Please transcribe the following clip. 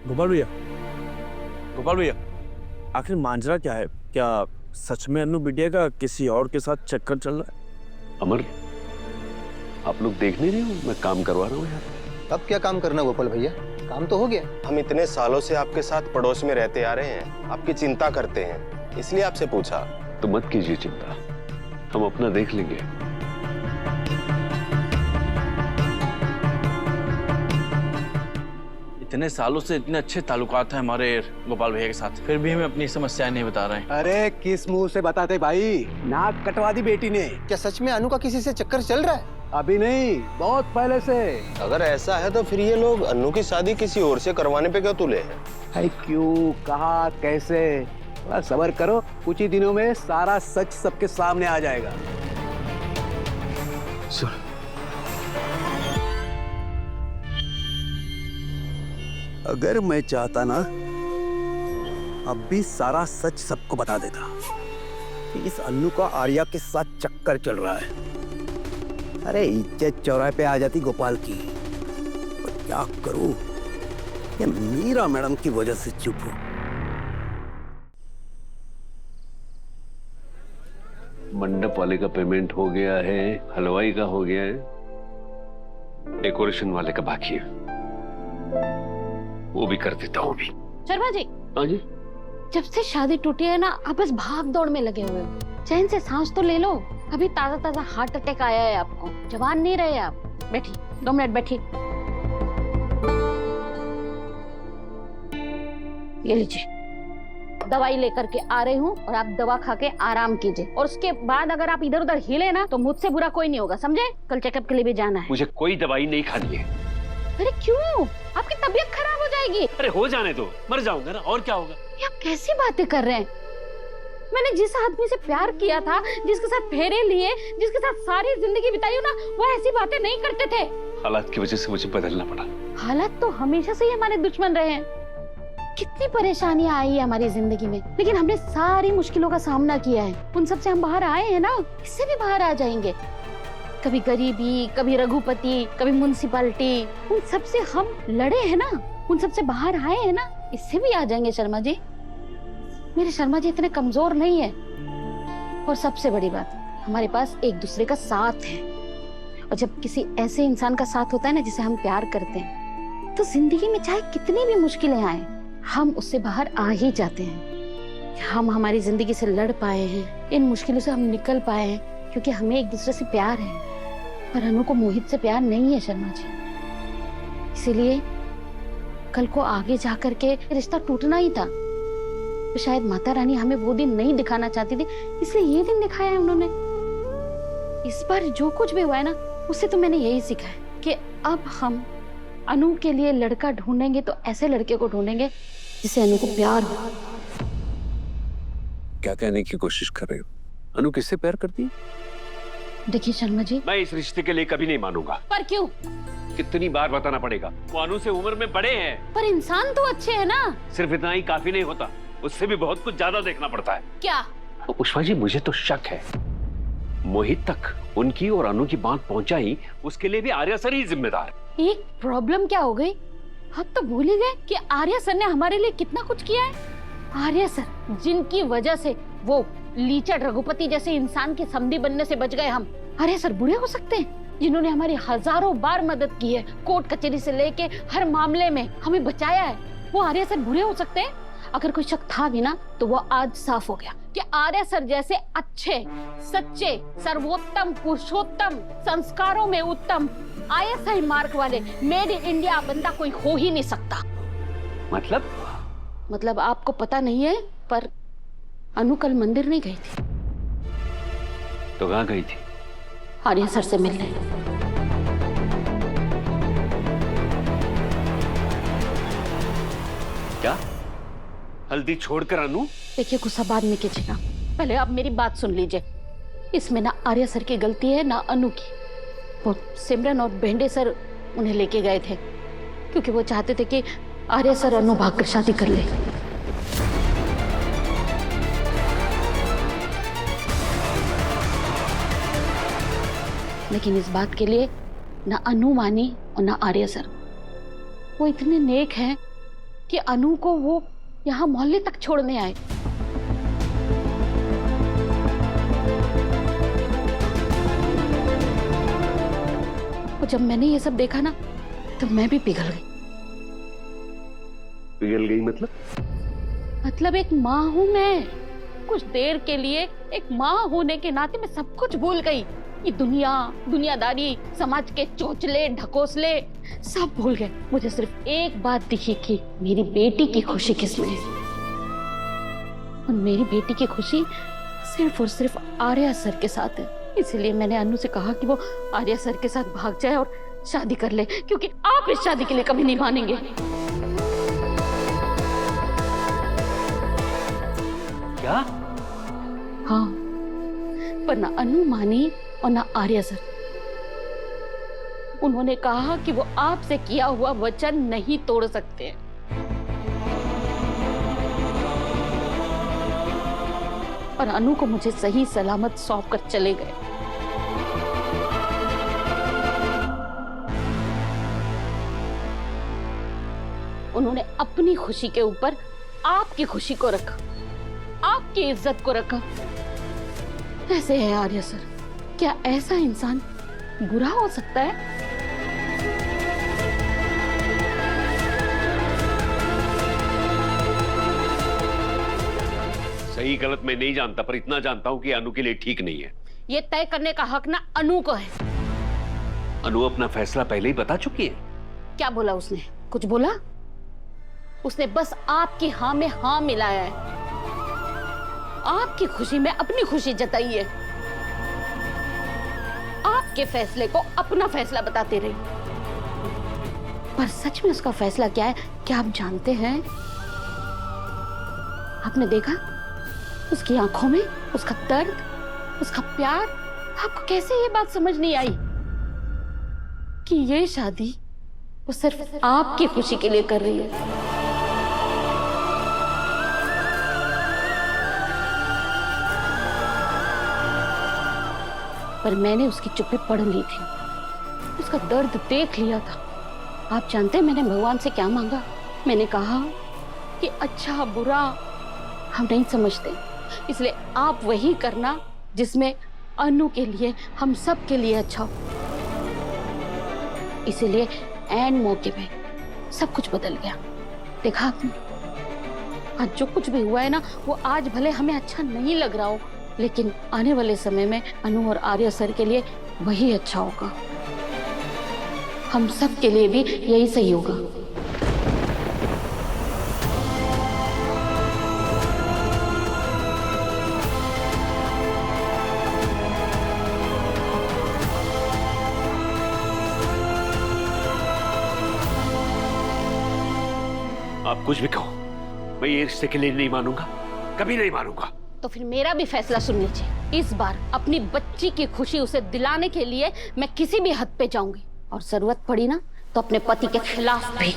गोपाल भैया, गोपाल भैया, आखिर मांजरा क्या है? क्या सच में अन्नू बिटिया का किसी और के साथ चक्कर चल रहा है? अमर, आप लोग देख नहीं रहे हो, मैं काम करवा रहा हूँ यार। अब क्या काम करना गोपाल भैया, काम तो हो गया। हम इतने सालों से आपके साथ पड़ोस में रहते आ रहे हैं, आपकी चिंता करते हैं, इसलिए आपसे पूछा। तो मत कीजिए चिंता, हम अपना देख लेंगे। इतने सालों से इतने अच्छे ताल्लुकात हैं हमारे गोपाल भैया के साथ, फिर भी हमें अपनी समस्याएं नहीं बता रहे हैं। अरे किस मुंह से बताते भाई, नाक कटवा दी बेटी ने। क्या सच में अनु का किसी से चक्कर चल रहा है? अभी नहीं, बहुत पहले से। अगर ऐसा है तो फिर ये लोग अन्नू की शादी किसी और से करवाने पे क्यों तुले हैं? भाई क्यों, कहा, कैसे? थोड़ा सब्र करो, कुछ ही दिनों में सारा सच सबके सामने आ जाएगा। सुन, अगर मैं चाहता ना, अब भी सारा सच सबको बता देता कि इस अन्नू का आर्या के साथ चक्कर चल रहा है। अरे इज्जत चौराहे पे आ जाती गोपाल की, पर क्या करूं, ये मीरा मैडम की वजह से चुप हूं। मंडप वाले का पेमेंट हो गया है, हलवाई का हो गया है, डेकोरेशन वाले का बाकी है, वो भी कर देता हूँ अभी। शर्मा जी, हाँ जी। जब से शादी टूटी है ना, आप बस भाग दौड़ में लगे हुए हो। चैन से सांस तो ले लो। अभी ताजा ताजा हार्ट अटैक आया है आपको, जवान नहीं रहे आप। बैठी, 2 मिनट बैठी। ये लीजिए, दवाई लेकर के आ रही हूँ और आप दवा खा के आराम कीजिए। और उसके बाद अगर आप इधर उधर हिले ना, तो मुझसे बुरा कोई नहीं होगा, समझे? कल चेकअप के लिए भी जाना है। मुझे कोई दवाई नहीं खानी है। अरे क्यों? आपकी तबीयत खराब हो जाएगी। अरे हो जाने दो, मर जाऊंगा ना, और क्या होगा? ये आप कैसी बातें कर रहे हैं? मैंने जिस आदमी से प्यार किया था, जिसके साथ फेरे लिए, जिसके साथ सारी जिंदगी बिताई हो ना, वो ऐसी बातें नहीं करते थे। हालात की वजह से मुझे बदलना पड़ा। हालात तो हमेशा से ही हमारे दुश्मन रहे हैं। कितनी परेशानियां आई है हमारी जिंदगी में, लेकिन हमने सारी मुश्किलों का सामना किया है। उन सब से हम बाहर आए हैं ना, इससे भी बाहर आ जाएंगे। कभी गरीबी, कभी रघुपति, कभी म्युनिसिपैलिटी, उन सब से हम लड़े हैं ना, उन सब से बाहर आए हैं ना, इससे भी आ जाएंगे। शर्मा जी, मेरे शर्मा जी इतने कमजोर नहीं है। और सबसे बड़ी बात, हमारे पास एक दूसरे का साथ है। और जब किसी ऐसे इंसान का साथ होता है ना, जिसे हम प्यार करते हैं, तो जिंदगी में चाहे कितनी भी मुश्किलें आए, हम उससे बाहर आ ही जाते हैं। हम हमारी जिंदगी से लड़ पाए हैं, इन मुश्किलों से हम निकल पाए हैं, क्योंकि हमें एक दूसरे से प्यार है। पर अनु को मोहित से प्यार नहीं है शर्मा जी, इसीलिए कल को आगे जाकर के रिश्ता टूटना ही था। तो शायद माता रानी हमें वो दिन नहीं दिखाना चाहती थी, इसलिए ये दिन दिखाया है उन्होंने। इस बार जो कुछ भी हुआ है ना, उससे तो मैंने यही सीखा है कि अब हम अनु के लिए लड़का ढूंढेंगे तो ऐसे लड़के को ढूंढेंगे जिसे अनु को प्यार हो। क्या कहने की कोशिश कर रहे हो? अनु किससे प्यार करती है? देखिए शर्मा जी, मैं इस रिश्ते के लिए कभी नहीं मानूंगा। पर क्यों? कितनी बार बताना पड़ेगा? वो अनु से उम्र में बड़े हैं। पर इंसान तो अच्छे है ना। सिर्फ इतना ही काफी नहीं होता, उससे भी बहुत कुछ ज्यादा देखना पड़ता है। क्या? पुष्पा जी, मुझे तो शक है मोहित तक उनकी और अनु की बात पहुंचाई, उसके लिए भी आर्या सर ही जिम्मेदार। एक प्रॉब्लम क्या हो गई? हम तो भूल ही गए कि आर्या सर ने हमारे लिए कितना कुछ किया है। आर्या सर, जिनकी वजह से वो लीचड़ रघुपति जैसे इंसान के समधी बनने से बच गए हम। आर्या सर बुरे हो सकते हैं? जिन्होंने हमारी हजारों बार मदद की है, कोर्ट कचहरी से लेके हर मामले में हमें बचाया है, वो आर्या सर बुरे हो सकते हैं? अगर कोई शक था भी ना, तो वो आज साफ हो गया कि आर्या सर जैसे अच्छे, सच्चे, सर्वोत्तम, पुरुषोत्तम, संस्कारों में उत्तम, ISI मार्क वाले मेड इन इंडिया बंदा कोई हो ही नहीं सकता। मतलब आपको पता नहीं है, पर अनु कल मंदिर नहीं गई थी। तो कहाँ गई थी? आर्या सर से मिलने। क्या? हल्दी छोड़कर अनु? देखिए, गुस्सा बाद में कीजिएगा, पहले आप मेरी बात सुन लीजिए। इसमें ना आर्या सर की गलती है ना अनु की। वो सिमरन और भेंडे सर उन्हें लेके गए थे, क्योंकि वो चाहते थे कि आर्या सर अनु भागकर शादी कर ले। लेकिन इस बात के लिए ना अनु मानी और ना आर्या सर। वो इतने नेक हैं कि अनु को वो यहाँ मोहल्ले तक छोड़ने आए। और जब मैंने ये सब देखा ना तो मैं भी पिघल गई। पिघल गई मतलब एक माँ हूं मैं। कुछ देर के लिए एक माँ होने के नाते मैं सब कुछ भूल गई। ये दुनिया, दुनियादारी, समाज के चोचले ढकोसले सब भूल गए। मुझे सिर्फ एक बात दिखी कि मेरी बेटी की खुशी किसमें है। और मेरी बेटी की खुशी सिर्फ और सिर्फ आर्या सर के साथ है। इसलिए मैंने अनु से कहा कि वो आर्या सर के साथ भाग जाए और शादी कर ले, क्योंकि आप इस शादी के लिए कभी नहीं मानेंगे। क्या? हाँ, पर ना अनु मानी और ना आर्या सर। उन्होंने कहा कि वो आपसे किया हुआ वचन नहीं तोड़ सकते। और अनु को मुझे सही सलामत सौंप कर चले गए। उन्होंने अपनी खुशी के ऊपर आपकी खुशी को रखा, आपकी इज्जत को रखा। ऐसे है आर्या सर, क्या ऐसा इंसान बुरा हो सकता है? सही गलत मैं नहीं जानता, पर इतना जानता हूं कि अनु के लिए ठीक नहीं है। ये तय करने का हक ना अनु को है। अनु अपना फैसला पहले ही बता चुकी है। क्या बोला उसने? कुछ बोला? उसने बस आपकी हाँ में हाँ मिलाया है। आपकी खुशी में अपनी खुशी जताई है। आपके फैसले को अपना फैसला बताते रही। पर सच में उसका फैसला क्या है, क्या आप जानते हैं? आपने देखा उसकी आंखों में उसका दर्द, उसका प्यार। आपको कैसे ये बात समझ नहीं आई कि ये शादी वो सिर्फ आपकी खुशी के लिए कर रही है? पर मैंने उसकी चुप्पी पढ़ ली थी, उसका दर्द देख लिया था। आप जानते हैं मैंने भगवान से क्या मांगा? मैंने कहा कि अच्छा बुरा हम नहीं समझते, इसलिए आप वही करना जिसमें अनु के लिए, हम सब के लिए अच्छा हो। इसीलिए ऐन मौके पे सब कुछ बदल गया। देखा आपने, आज जो कुछ भी हुआ है ना, वो आज भले हमें अच्छा नहीं लग रहा हो, लेकिन आने वाले समय में अनु और आर्या सर के लिए वही अच्छा होगा। हम सब के लिए भी यही सही होगा। आप कुछ भी कहो, मैं ये रिश्ते के लिए नहीं मानूंगा, कभी नहीं मानूंगा। तो फिर मेरा भी फैसला सुन लीजिए। इस बार अपनी बच्ची की खुशी उसे दिलाने के लिए मैं किसी भी हद पे जाऊंगी, और जरूरत पड़ी ना तो अपने पति के खिलाफ भी।